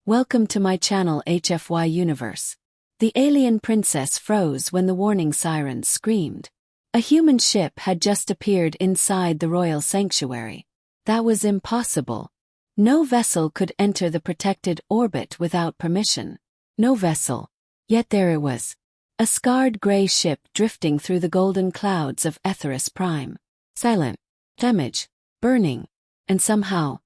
Welcome to my channel HFY Universe. The alien princess froze when the warning sirens screamed. A human ship had just appeared inside the royal sanctuary. That was impossible. No vessel could enter the protected orbit without permission. No vessel. Yet there it was. A scarred gray ship drifting through the golden clouds of Etheris Prime. Silent. Damaged. Burning. And somehow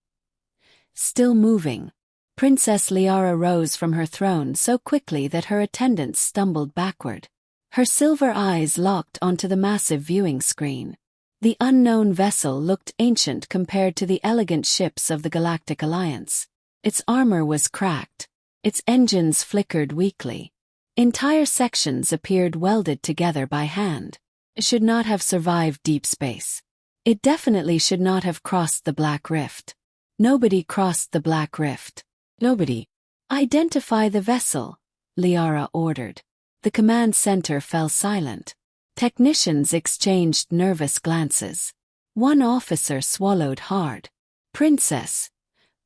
still moving. Princess Liara rose from her throne so quickly that her attendants stumbled backward. Her silver eyes locked onto the massive viewing screen. The unknown vessel looked ancient compared to the elegant ships of the Galactic Alliance. Its armor was cracked. Its engines flickered weakly. Entire sections appeared welded together by hand. It should not have survived deep space. It definitely should not have crossed the Black Rift. Nobody crossed the Black Rift. Nobody. Identify the vessel, Liara ordered. The command center fell silent. Technicians exchanged nervous glances. One officer swallowed hard. Princess,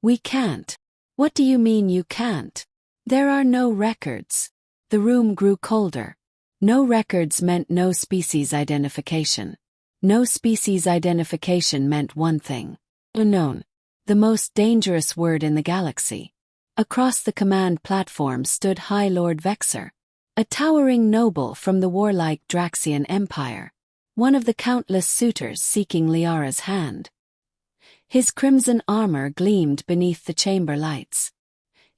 we can't. What do you mean you can't? There are no records. The room grew colder. No records meant no species identification. No species identification meant one thing. Unknown. The most dangerous word in the galaxy. Across the command platform stood High Lord Vexer, a towering noble from the warlike Draxian Empire, one of the countless suitors seeking Liara's hand. His crimson armor gleamed beneath the chamber lights.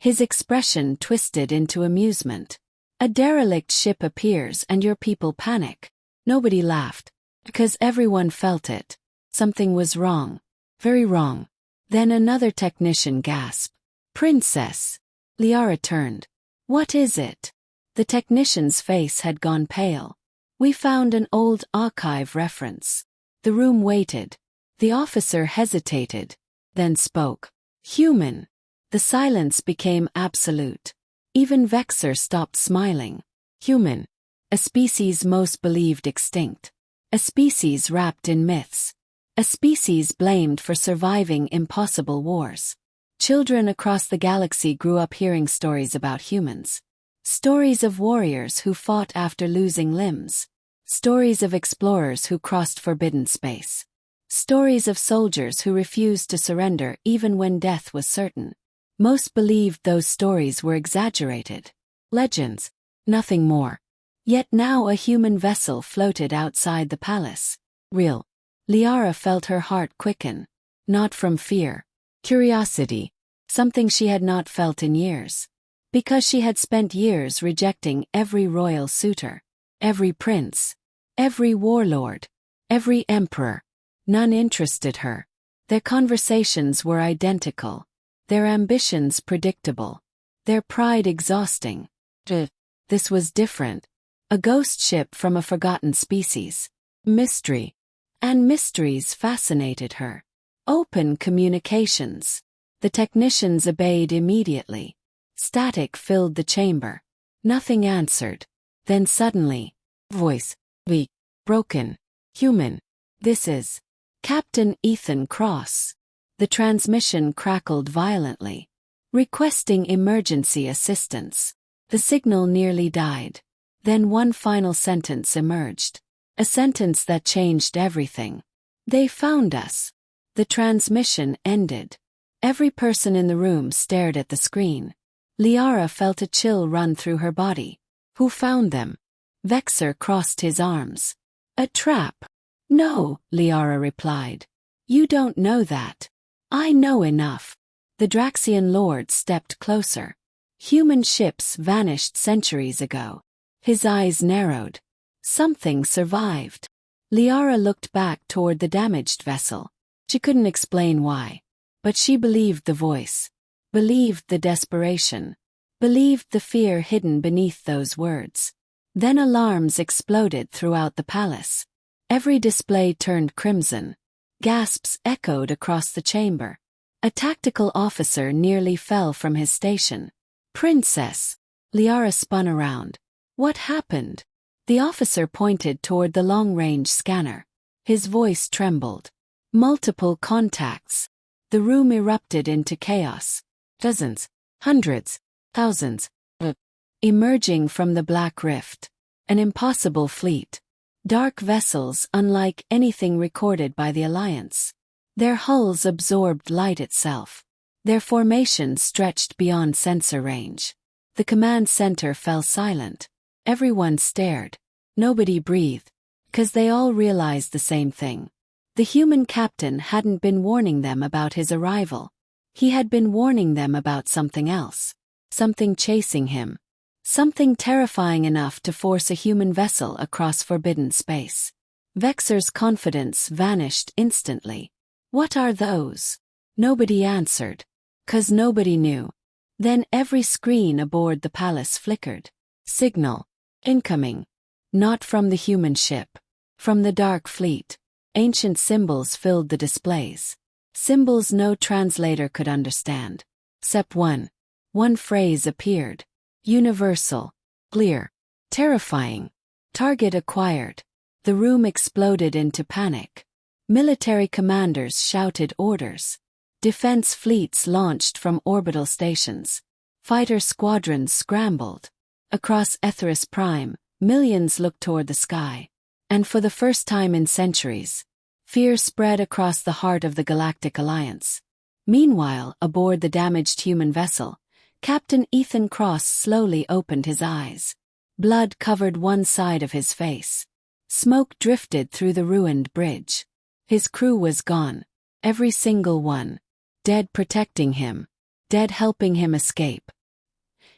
His expression twisted into amusement. A derelict ship appears and your people panic. Nobody laughed, because everyone felt it. Something was wrong. Very wrong. Then another technician gasped. Princess. Liara turned. What is it? The technician's face had gone pale. We found an old archive reference. The room waited. The officer hesitated, then spoke. Human. The silence became absolute. Even Vexer stopped smiling. Human. A species most believed extinct. A species wrapped in myths. A species blamed for surviving impossible wars. Children across the galaxy grew up hearing stories about humans. Stories of warriors who fought after losing limbs. Stories of explorers who crossed forbidden space. Stories of soldiers who refused to surrender even when death was certain. Most believed those stories were exaggerated. Legends. Nothing more. Yet now a human vessel floated outside the palace. Real. Liara felt her heart quicken. Not from fear. Curiosity. Something she had not felt in years. Because she had spent years rejecting every royal suitor. Every prince. Every warlord. Every emperor. None interested her. Their conversations were identical. Their ambitions predictable. Their pride exhausting. This was different. A ghost ship from a forgotten species. Mystery. And mysteries fascinated her. Open communications. The technicians obeyed immediately. Static filled the chamber. Nothing answered. Then suddenly, voice. We. Broken. Human. This is Captain Ethan Cross. The transmission crackled violently. Requesting emergency assistance. The signal nearly died. Then one final sentence emerged. A sentence that changed everything. They found us. The transmission ended. Every person in the room stared at the screen. Liara felt a chill run through her body. Who found them? Vexer crossed his arms. A trap. No, Liara replied. You don't know that. I know enough. The Draxian Lord stepped closer. Human ships vanished centuries ago. His eyes narrowed. Something survived. Liara looked back toward the damaged vessel. She couldn't explain why. But she believed the voice. Believed the desperation. Believed the fear hidden beneath those words. Then alarms exploded throughout the palace. Every display turned crimson. Gasps echoed across the chamber. A tactical officer nearly fell from his station. Princess. Liara spun around. What happened? The officer pointed toward the long-range scanner. His voice trembled. Multiple contacts. The room erupted into chaos. Dozens. Hundreds, thousands, emerging from the Black Rift. An impossible fleet. Dark vessels unlike anything recorded by the Alliance. Their hulls absorbed light itself. Their formation stretched beyond sensor range. The command center fell silent. Everyone stared. Nobody breathed. 'Cause they all realized the same thing. The human captain hadn't been warning them about his arrival. He had been warning them about something else. Something chasing him. Something terrifying enough to force a human vessel across forbidden space. Vexor's confidence vanished instantly. What are those? Nobody answered. 'Cause nobody knew. Then every screen aboard the palace flickered. Signal. Incoming. Not from the human ship. From the Dark Fleet. Ancient symbols filled the displays. Symbols no translator could understand. Except one. One phrase appeared. Universal. Clear. Terrifying. Target acquired. The room exploded into panic. Military commanders shouted orders. Defense fleets launched from orbital stations. Fighter squadrons scrambled. Across Etheris Prime, millions looked toward the sky. And for the first time in centuries, fear spread across the heart of the Galactic Alliance. Meanwhile, aboard the damaged human vessel, Captain Ethan Cross slowly opened his eyes. Blood covered one side of his face. Smoke drifted through the ruined bridge. His crew was gone. Every single one. Dead protecting him. Dead helping him escape.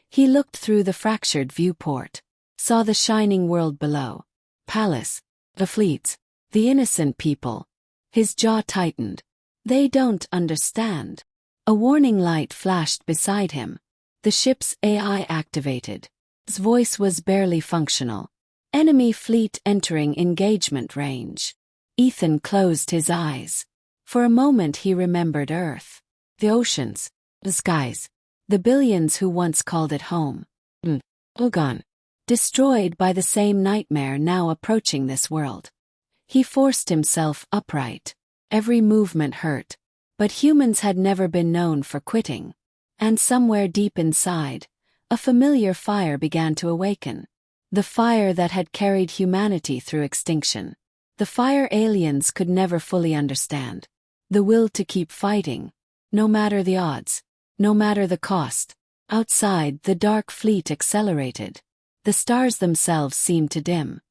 He looked through the fractured viewport. Saw the shining world below. Palace. The fleets. The innocent people. His jaw tightened. They don't understand. A warning light flashed beside him. The ship's AI activated. His voice was barely functional. Enemy fleet entering engagement range. Ethan closed his eyes. For a moment he remembered Earth. The oceans. The skies. The billions who once called it home. Gone. Destroyed by the same nightmare now approaching this world. He forced himself upright. Every movement hurt. But humans had never been known for quitting. And somewhere deep inside, a familiar fire began to awaken. The fire that had carried humanity through extinction. The fire aliens could never fully understand. The will to keep fighting. No matter the odds. No matter the cost. Outside, the Dark Fleet accelerated. The stars themselves seemed to dim.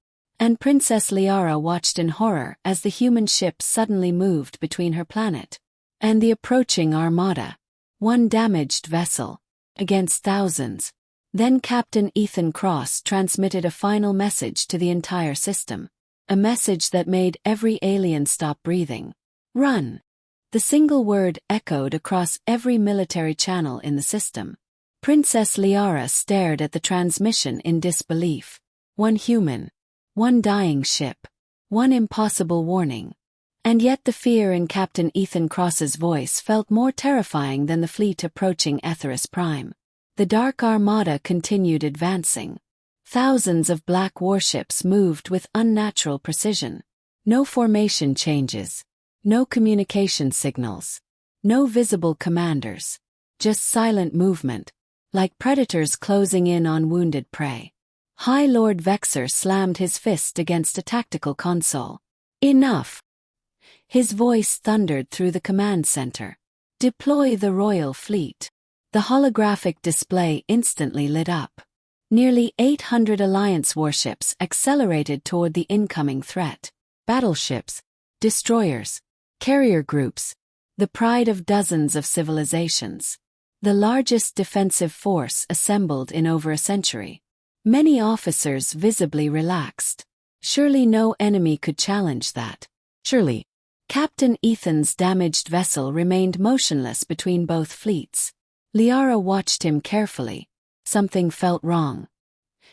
And Princess Liara watched in horror as the human ship suddenly moved between her planet and the approaching armada. One damaged vessel. Against thousands. Then Captain Ethan Cross transmitted a final message to the entire system. A message that made every alien stop breathing. Run. The single word echoed across every military channel in the system. Princess Liara stared at the transmission in disbelief. One human. One dying ship. One impossible warning. And yet the fear in Captain Ethan Cross's voice felt more terrifying than the fleet approaching Etheris Prime. The Dark Armada continued advancing. Thousands of black warships moved with unnatural precision. No formation changes. No communication signals. No visible commanders. Just silent movement, like predators closing in on wounded prey. High Lord Vexor slammed his fist against a tactical console. Enough! His voice thundered through the command center. Deploy the Royal Fleet. The holographic display instantly lit up. Nearly 800 Alliance warships accelerated toward the incoming threat. Battleships, destroyers, carrier groups, the pride of dozens of civilizations. The largest defensive force assembled in over a century. Many officers visibly relaxed. Surely no enemy could challenge that. Surely. Captain Ethan's damaged vessel remained motionless between both fleets. Liara watched him carefully. Something felt wrong.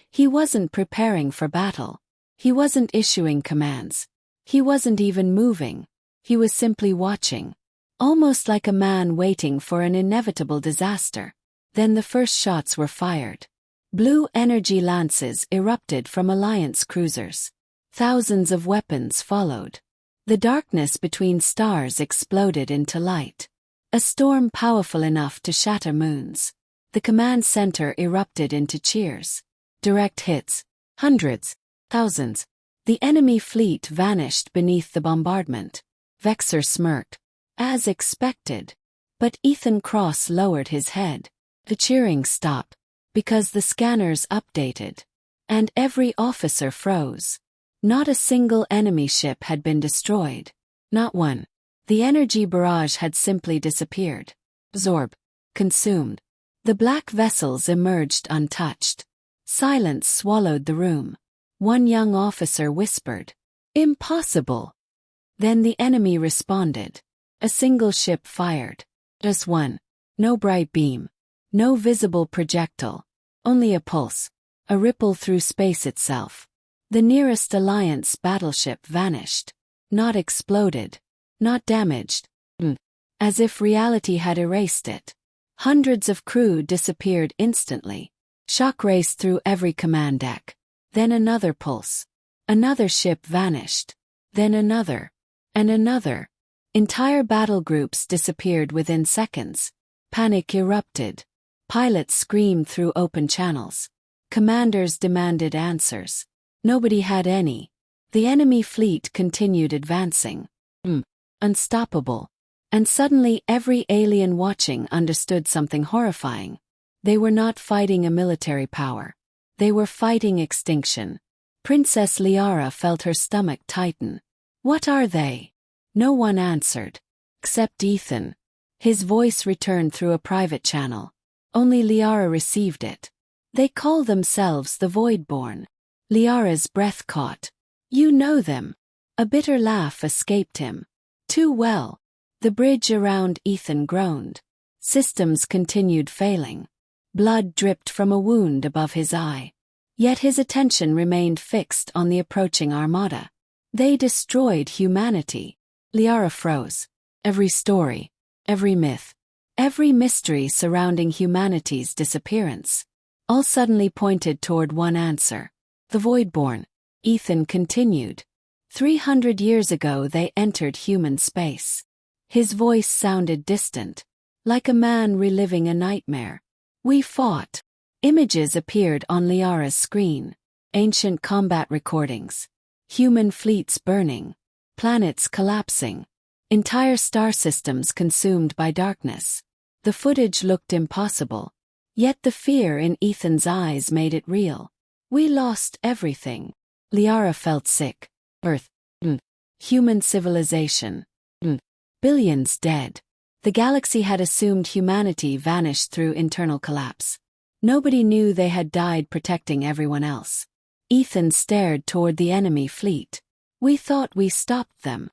He wasn't preparing for battle. He wasn't issuing commands. He wasn't even moving. He was simply watching. Almost like a man waiting for an inevitable disaster. Then the first shots were fired. Blue energy lances erupted from Alliance cruisers. Thousands of weapons followed. The darkness between stars exploded into light. A storm powerful enough to shatter moons. The command center erupted into cheers. Direct hits. Hundreds. Thousands. The enemy fleet vanished beneath the bombardment. Vexor smirked. As expected. But Ethan Cross lowered his head. The cheering stopped. Because the scanners updated. And every officer froze. Not a single enemy ship had been destroyed. Not one. The energy barrage had simply disappeared. Absorbed. Consumed. The black vessels emerged untouched. Silence swallowed the room. One young officer whispered, "Impossible." Then the enemy responded. A single ship fired. Just one. No bright beam. No visible projectile. Only a pulse. A ripple through space itself. The nearest Alliance battleship vanished. Not exploded. Not damaged. As if reality had erased it. Hundreds of crew disappeared instantly. Shock raced through every command deck. Then another pulse. Another ship vanished. Then another. And another. Entire battle groups disappeared within seconds. Panic erupted. Pilots screamed through open channels. Commanders demanded answers. Nobody had any. The enemy fleet continued advancing. Unstoppable. And suddenly every alien watching understood something horrifying. They were not fighting a military power. They were fighting extinction. Princess Liara felt her stomach tighten. What are they? No one answered. Except Ethan. His voice returned through a private channel. Only Liara received it. They call themselves the Voidborn. Liara's breath caught. You know them. A bitter laugh escaped him. Too well. The bridge around Ethan groaned. Systems continued failing. Blood dripped from a wound above his eye. Yet his attention remained fixed on the approaching armada. They destroyed humanity. Liara froze. Every story, every myth, every mystery surrounding humanity's disappearance, all suddenly pointed toward one answer. The Voidborn. Ethan continued. 300 years ago they entered human space. His voice sounded distant, like a man reliving a nightmare. We fought. Images appeared on Liara's screen. Ancient combat recordings. Human fleets burning. Planets collapsing. Entire star systems consumed by darkness. The footage looked impossible. Yet the fear in Ethan's eyes made it real. We lost everything. Liara felt sick. Earth. Human civilization. Billions dead. The galaxy had assumed humanity vanished through internal collapse. Nobody knew they had died protecting everyone else. Ethan stared toward the enemy fleet. We thought we stopped them.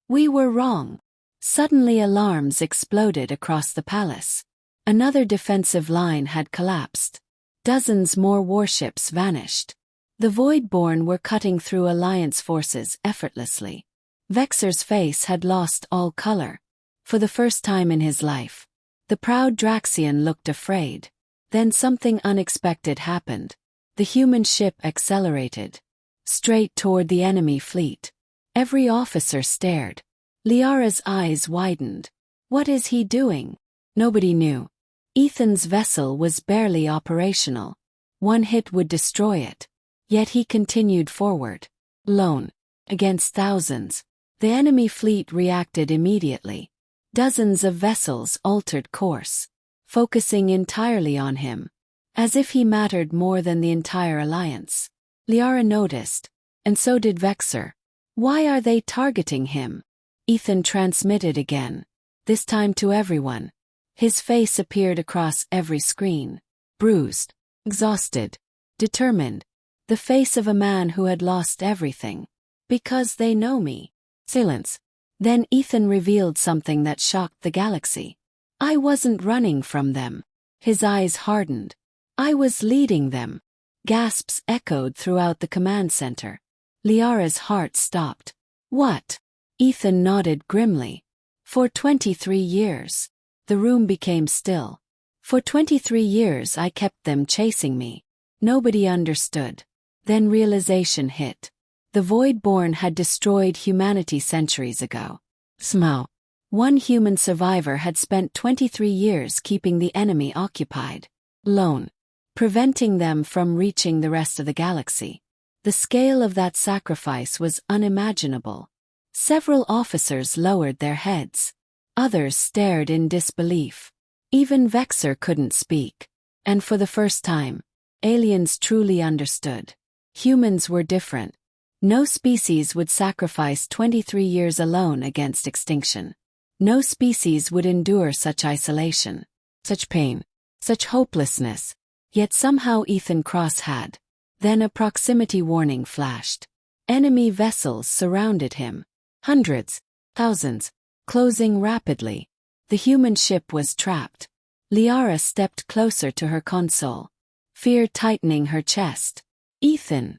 We were wrong. Suddenly alarms exploded across the palace. Another defensive line had collapsed. Dozens more warships vanished. The Voidborn were cutting through Alliance forces effortlessly. Vexor's face had lost all color. For the first time in his life. The proud Draxian looked afraid. Then something unexpected happened. The human ship accelerated. Straight toward the enemy fleet. Every officer stared. Liara's eyes widened. What is he doing? Nobody knew. Ethan's vessel was barely operational. One hit would destroy it. Yet he continued forward. Alone. Against thousands. The enemy fleet reacted immediately. Dozens of vessels altered course. Focusing entirely on him. As if he mattered more than the entire Alliance. Liara noticed. And so did Vexor. Why are they targeting him? Ethan transmitted again. This time to everyone. His face appeared across every screen. Bruised. Exhausted. Determined. The face of a man who had lost everything. Because they know me. Silence. Then Ethan revealed something that shocked the galaxy. I wasn't running from them. His eyes hardened. I was leading them. Gasps echoed throughout the command center. Liara's heart stopped. What? Ethan nodded grimly. For 23 years. The room became still. For 23 years I kept them chasing me. Nobody understood. Then realization hit. The Voidborn had destroyed humanity centuries ago. Somehow. One human survivor had spent 23 years keeping the enemy occupied, alone, preventing them from reaching the rest of the galaxy. The scale of that sacrifice was unimaginable. Several officers lowered their heads. Others stared in disbelief. Even Vexer couldn't speak. And for the first time, aliens truly understood. Humans were different. No species would sacrifice 23 years alone against extinction. No species would endure such isolation, such pain, such hopelessness. Yet somehow Ethan Cross had. Then a proximity warning flashed. Enemy vessels surrounded him. Hundreds, thousands, closing rapidly. The human ship was trapped. Liara stepped closer to her console, fear tightening her chest. Ethan.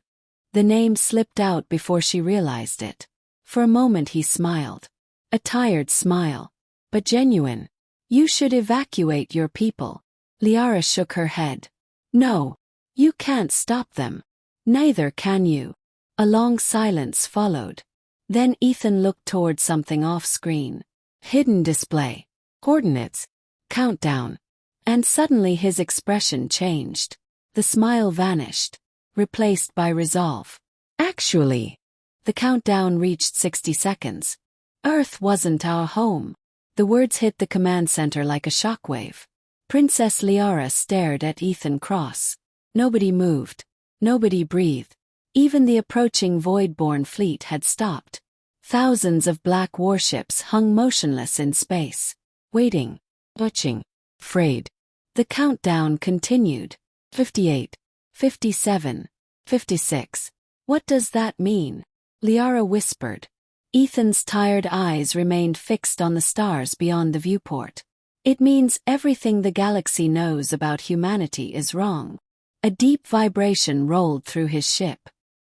The name slipped out before she realized it. For a moment he smiled. A tired smile, but genuine. You should evacuate your people. Liara shook her head. No. You can't stop them. Neither can you. A long silence followed. Then Ethan looked toward something off-screen. Hidden display. Coordinates. Countdown. And suddenly his expression changed. The smile vanished, replaced by resolve. Actually, the countdown reached 60 seconds. Earth wasn't our home. The words hit the command center like a shockwave. Princess Liara stared at Ethan Cross. Nobody moved. Nobody breathed. Even the approaching Voidborn fleet had stopped. Thousands of black warships hung motionless in space, waiting, watching, afraid. The countdown continued. 58, 57, 56. What does that mean? Liara whispered. Ethan's tired eyes remained fixed on the stars beyond the viewport. It means everything the galaxy knows about humanity is wrong. A deep vibration rolled through his ship.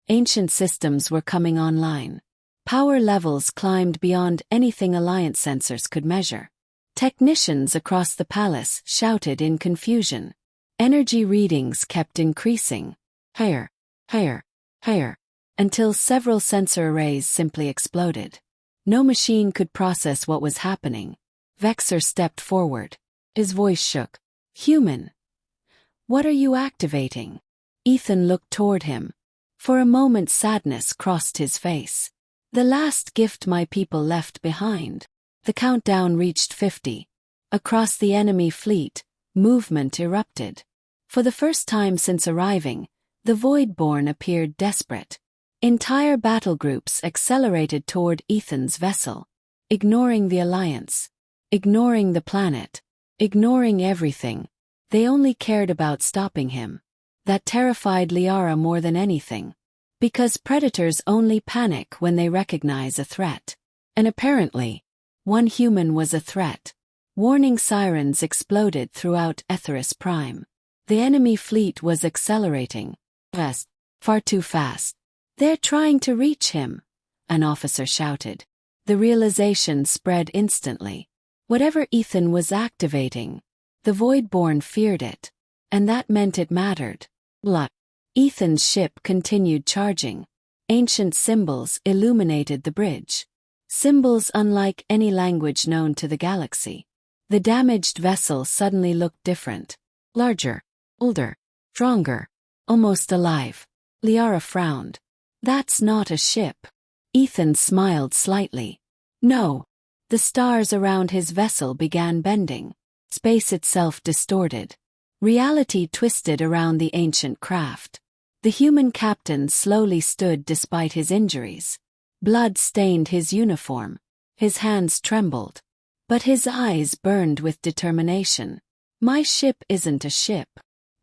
Ancient systems were coming online. Power levels climbed beyond anything Alliance sensors could measure. Technicians across the palace shouted in confusion. Energy readings kept increasing. Higher, higher, higher, until several sensor arrays simply exploded. No machine could process what was happening. Vexer stepped forward. His voice shook. Human. What are you activating? Ethan looked toward him. For a moment sadness crossed his face. The last gift my people left behind. The countdown reached 50. Across the enemy fleet, movement erupted. For the first time since arriving, the Voidborn appeared desperate. Entire battle groups accelerated toward Ethan's vessel, ignoring the Alliance, ignoring the planet, ignoring everything. They only cared about stopping him. That terrified Liara more than anything. Because predators only panic when they recognize a threat. And apparently, one human was a threat. Warning sirens exploded throughout Etheris Prime. The enemy fleet was accelerating. Fast. Far too fast. They're trying to reach him, an officer shouted. The realization spread instantly. Whatever Ethan was activating, the Voidborn feared it. And that meant it mattered. Blood. Ethan's ship continued charging. Ancient symbols illuminated the bridge. Symbols unlike any language known to the galaxy. The damaged vessel suddenly looked different. Larger, older, stronger, almost alive. Liara frowned. That's not a ship. Ethan smiled slightly. No. The stars around his vessel began bending. Space itself distorted. Reality twisted around the ancient craft. The human captain slowly stood despite his injuries. Blood stained his uniform. His hands trembled. But his eyes burned with determination. My ship isn't a ship.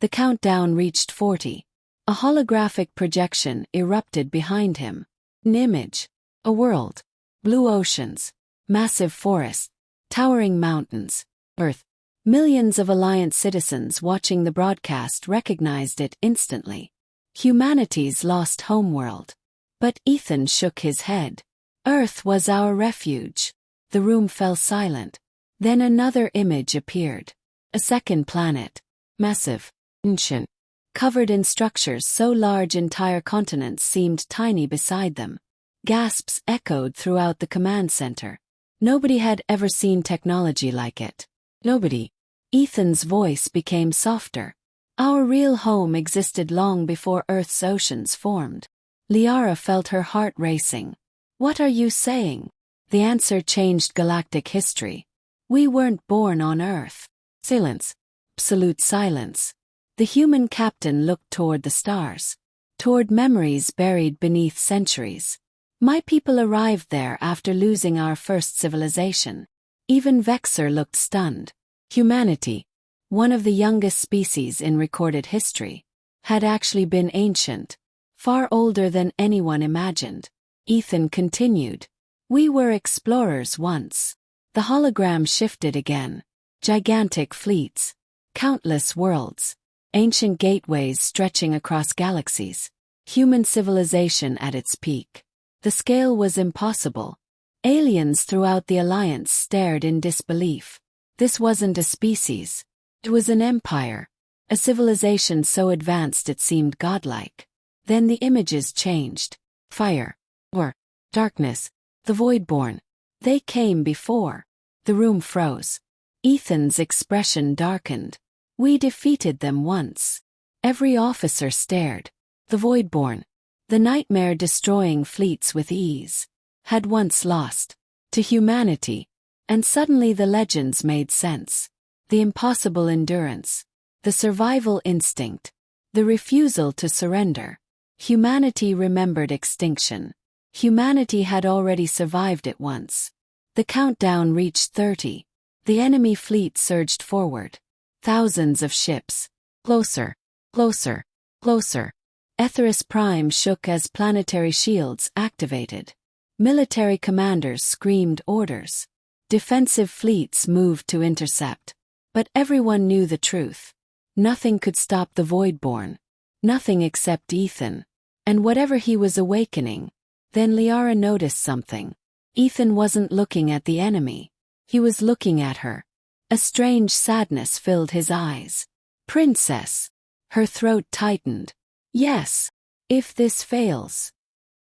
The countdown reached 40. A holographic projection erupted behind him. An image. A world. Blue oceans. Massive forests. Towering mountains. Earth. Millions of Alliance citizens watching the broadcast recognized it instantly. Humanity's lost homeworld. But Ethan shook his head. Earth was our refuge. The room fell silent. Then another image appeared. A second planet. Massive. Ancient. Covered in structures so large entire continents seemed tiny beside them. Gasps echoed throughout the command center. Nobody had ever seen technology like it. Nobody. Ethan's voice became softer. Our real home existed long before Earth's oceans formed. Liara felt her heart racing. What are you saying? The answer changed galactic history. We weren't born on Earth. Silence. Absolute silence. The human captain looked toward the stars. Toward memories buried beneath centuries. My people arrived there after losing our first civilization. Even Vexer looked stunned. Humanity, one of the youngest species in recorded history, had actually been ancient, far older than anyone imagined. Ethan continued. We were explorers once. The hologram shifted again. Gigantic fleets. Countless worlds. Ancient gateways stretching across galaxies. Human civilization at its peak. The scale was impossible. Aliens throughout the Alliance stared in disbelief. This wasn't a species. It was an empire. A civilization so advanced it seemed godlike. Then the images changed. Fire. Or darkness. The Voidborn. They came before. The room froze. Ethan's expression darkened. We defeated them once. Every officer stared. The Voidborn, the nightmare-destroying fleets with ease, had once lost to humanity, and suddenly the legends made sense. The impossible endurance, the survival instinct, the refusal to surrender. Humanity remembered extinction. Humanity had already survived it once. The countdown reached 30. The enemy fleet surged forward. Thousands of ships. Closer, closer, closer. Etheris Prime shook as planetary shields activated. Military commanders screamed orders. Defensive fleets moved to intercept. But everyone knew the truth. Nothing could stop the Voidborn. Nothing except Ethan. And whatever he was awakening. Then Liara noticed something. Ethan wasn't looking at the enemy. He was looking at her. A strange sadness filled his eyes. Princess. Her throat tightened. Yes. If this fails.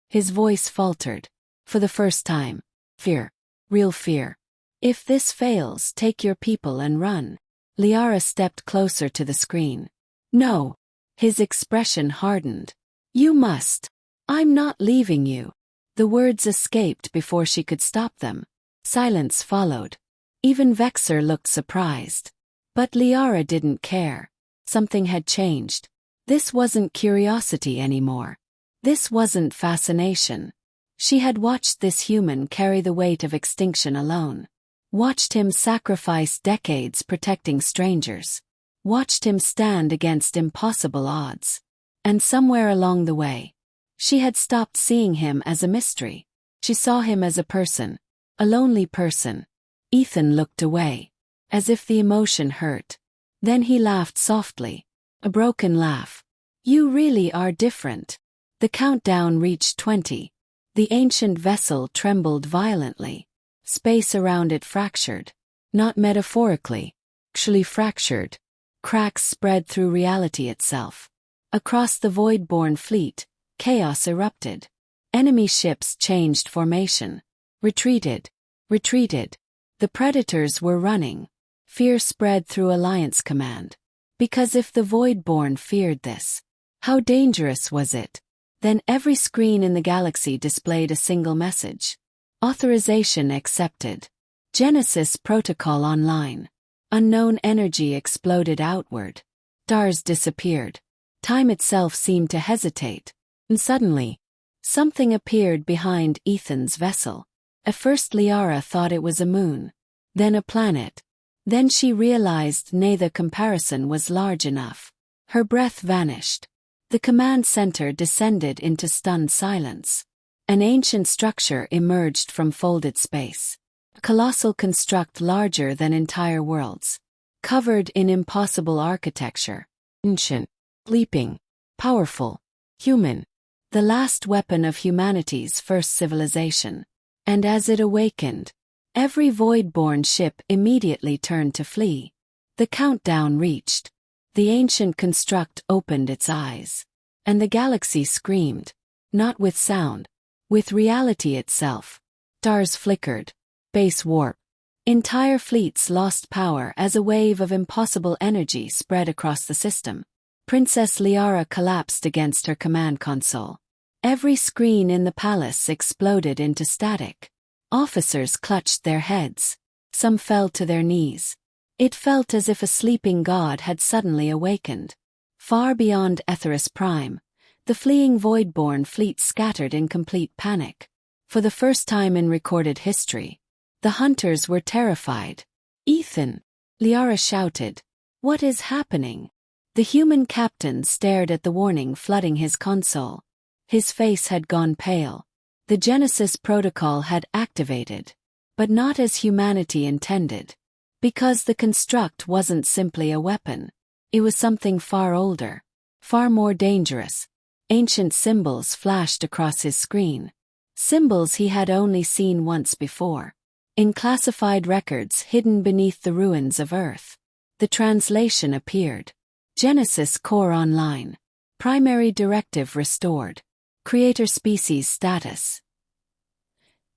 His voice faltered. For the first time. Fear. Real fear. If this fails, take your people and run. Liara stepped closer to the screen. No. His expression hardened. You must. I'm not leaving you. The words escaped before she could stop them. Silence followed. Even Vexer looked surprised. But Liara didn't care. Something had changed. This wasn't curiosity anymore. This wasn't fascination. She had watched this human carry the weight of extinction alone. Watched him sacrifice decades protecting strangers. Watched him stand against impossible odds. And somewhere along the way, she had stopped seeing him as a mystery. She saw him as a person. A lonely person. Ethan looked away. As if the emotion hurt. Then he laughed softly. A broken laugh. You really are different. The countdown reached 20. The ancient vessel trembled violently. Space around it fractured. Not metaphorically. Actually fractured. Cracks spread through reality itself. Across the Voidborn fleet, chaos erupted. Enemy ships changed formation. Retreated. Retreated. The predators were running. Fear spread through Alliance command. Because if the Voidborn feared this, how dangerous was it? Then every screen in the galaxy displayed a single message. Authorization accepted. Genesis protocol online. Unknown energy exploded outward. Stars disappeared. Time itself seemed to hesitate. And suddenly, something appeared behind Ethan's vessel. At first Liara thought it was a moon. Then a planet. Then she realized neither comparison was large enough. Her breath vanished. The command center descended into stunned silence. An ancient structure emerged from folded space. A colossal construct larger than entire worlds. Covered in impossible architecture. Ancient. Leaping. Powerful. Human. The last weapon of humanity's first civilization. And as it awakened, every Voidborn ship immediately turned to flee. The countdown reached. The ancient construct opened its eyes. And the galaxy screamed. Not with sound. With reality itself. Stars flickered. Base warp. Entire fleets lost power as a wave of impossible energy spread across the system. Princess Liara collapsed against her command console. Every screen in the palace exploded into static. Officers clutched their heads. Some fell to their knees. It felt as if a sleeping god had suddenly awakened. Far beyond Etheris Prime, the fleeing Voidborn fleet scattered in complete panic. For the first time in recorded history, the hunters were terrified. "Ethan!" Liara shouted. "What is happening?" The human captain stared at the warning flooding his console. His face had gone pale. The Genesis protocol had activated. But not as humanity intended. Because the construct wasn't simply a weapon. It was something far older. Far more dangerous. Ancient symbols flashed across his screen. Symbols he had only seen once before. In classified records hidden beneath the ruins of Earth. The translation appeared. Genesis Core Online. Primary Directive restored. Creator Species Status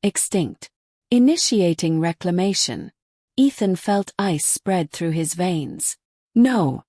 extinct. Initiating reclamation. Ethan felt ice spread through his veins. No!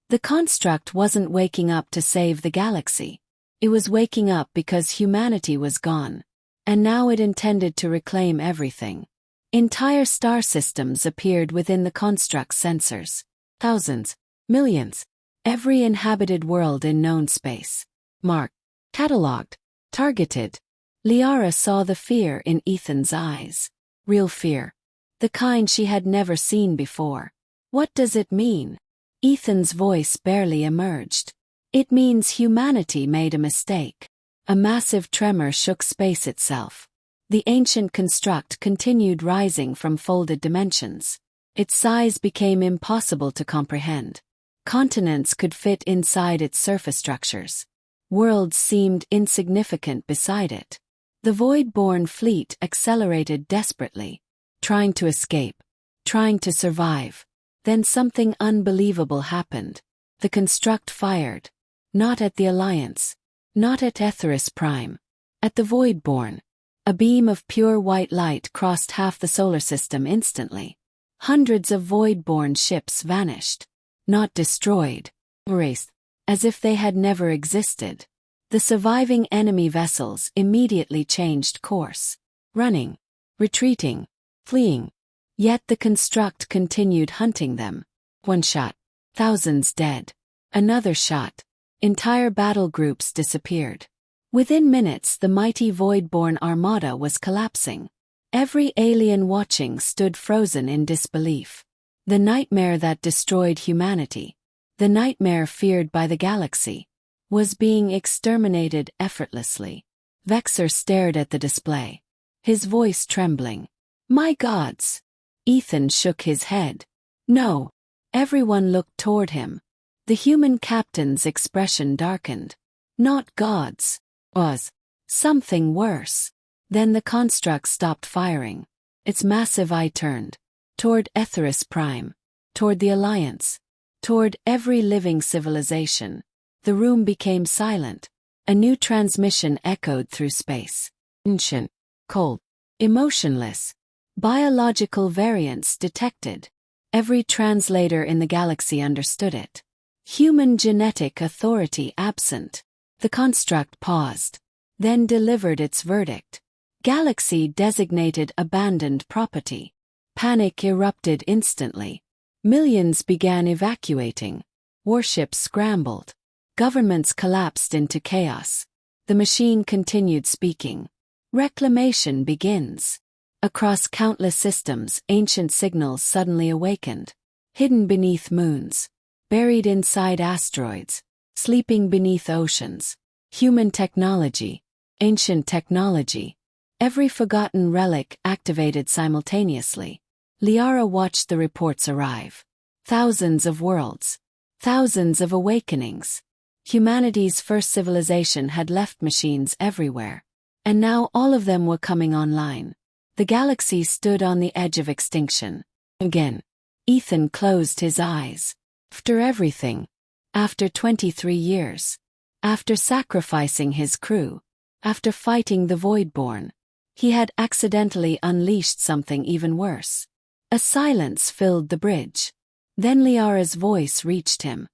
The construct wasn't waking up to save the galaxy. It was waking up because humanity was gone. And now it intended to reclaim everything. Entire star systems appeared within the construct's sensors. Thousands. Millions. Every inhabited world in known space. Marked. Catalogued. Targeted. Liara saw the fear in Ethan's eyes. Real fear. The kind she had never seen before. What does it mean? Ethan's voice barely emerged. It means humanity made a mistake. A massive tremor shook space itself. The ancient construct continued rising from folded dimensions. Its size became impossible to comprehend. Continents could fit inside its surface structures. Worlds seemed insignificant beside it. The Voidborn fleet accelerated desperately, trying to escape, trying to survive. Then something unbelievable happened. The construct fired. Not at the Alliance. Not at Etheris Prime. At the Voidborn. A beam of pure white light crossed half the solar system instantly. Hundreds of Voidborn ships vanished. Not destroyed. Erased. As if they had never existed. The surviving enemy vessels immediately changed course. Running. Retreating. Fleeing. Yet the construct continued hunting them. One shot. Thousands dead. Another shot. Entire battle groups disappeared. Within minutes the mighty Voidborn armada was collapsing. Every alien watching stood frozen in disbelief. The nightmare that destroyed humanity, the nightmare feared by the galaxy, was being exterminated effortlessly. Vexer stared at the display, his voice trembling. "My gods!" Ethan shook his head. "No." Everyone looked toward him. The human captain's expression darkened. Not gods. Was something worse. Then the construct stopped firing. Its massive eye turned. Toward Etheris Prime. Toward the Alliance. Toward every living civilization. The room became silent. A new transmission echoed through space. Ancient. Cold. Emotionless. Biological variants detected. Every translator in the galaxy understood it. Human genetic authority absent. The construct paused. Then delivered its verdict. Galaxy designated abandoned property. Panic erupted instantly. Millions began evacuating. Warships scrambled. Governments collapsed into chaos. The machine continued speaking. Reclamation begins. Across countless systems, ancient signals suddenly awakened. Hidden beneath moons. Buried inside asteroids. Sleeping beneath oceans. Human technology. Ancient technology. Every forgotten relic activated simultaneously. Liara watched the reports arrive. Thousands of worlds. Thousands of awakenings. Humanity's first civilization had left machines everywhere. And now all of them were coming online. The galaxy stood on the edge of extinction. Again. Ethan closed his eyes. After everything. After 23 years. After sacrificing his crew. After fighting the Voidborn. He had accidentally unleashed something even worse. A silence filled the bridge. Then Liara's voice reached him.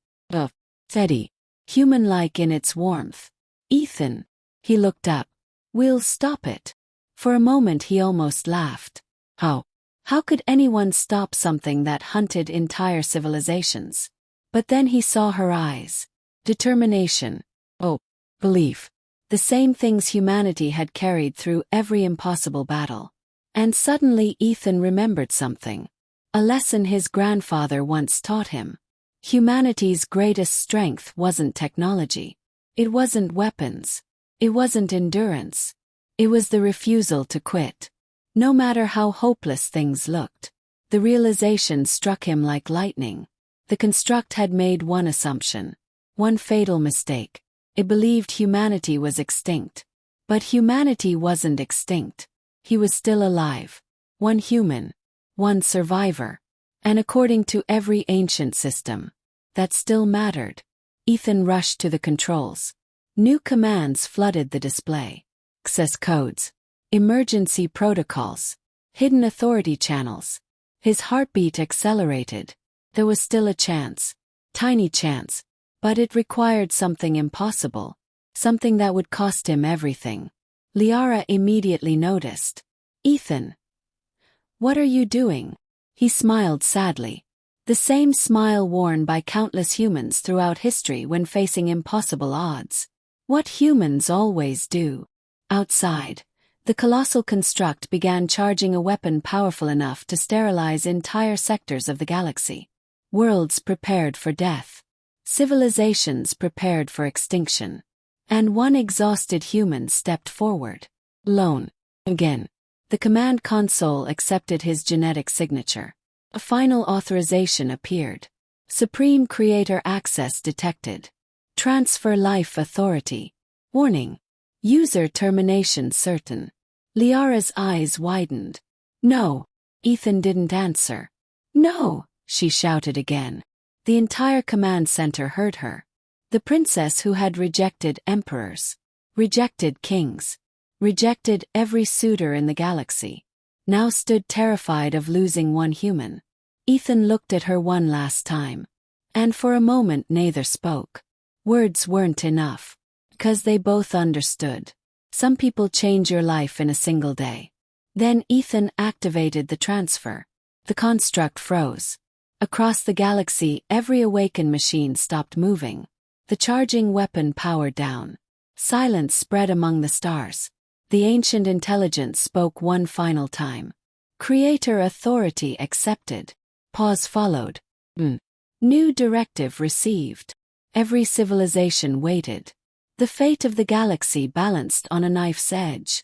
Steady, human-like in its warmth. Ethan. He looked up. We'll stop it. For a moment he almost laughed. How? How could anyone stop something that hunted entire civilizations? But then he saw her eyes. Determination. Belief. The same things humanity had carried through every impossible battle. And suddenly Ethan remembered something. A lesson his grandfather once taught him. Humanity's greatest strength wasn't technology. It wasn't weapons. It wasn't endurance. It was the refusal to quit. No matter how hopeless things looked. The realization struck him like lightning. The construct had made one assumption. One fatal mistake. It believed humanity was extinct. But humanity wasn't extinct. He was still alive. One human. One survivor. And according to every ancient system, that still mattered. Ethan rushed to the controls. New commands flooded the display. Access codes. Emergency protocols. Hidden authority channels. His heartbeat accelerated. There was still a chance. Tiny chance. But it required something impossible. Something that would cost him everything. Liara immediately noticed. Ethan. What are you doing? He smiled sadly. The same smile worn by countless humans throughout history when facing impossible odds. What humans always do. Outside, the colossal construct began charging a weapon powerful enough to sterilize entire sectors of the galaxy. Worlds prepared for death. Civilizations prepared for extinction. And one exhausted human stepped forward. Alone. Again. The command console accepted his genetic signature. A final authorization appeared. Supreme Creator access detected. Transfer life authority. Warning. User termination certain. Liara's eyes widened. No. Ethan didn't answer. No, she shouted again. The entire command center heard her. The princess who had rejected emperors, rejected kings, rejected every suitor in the galaxy, now stood terrified of losing one human. Ethan looked at her one last time. And for a moment neither spoke. Words weren't enough. Because they both understood. Some people change your life in a single day. Then Ethan activated the transfer. The construct froze. Across the galaxy, every awakened machine stopped moving. The charging weapon powered down. Silence spread among the stars. The ancient intelligence spoke one final time. Creator authority accepted. Pause followed. New directive received. Every civilization waited. The fate of the galaxy balanced on a knife's edge.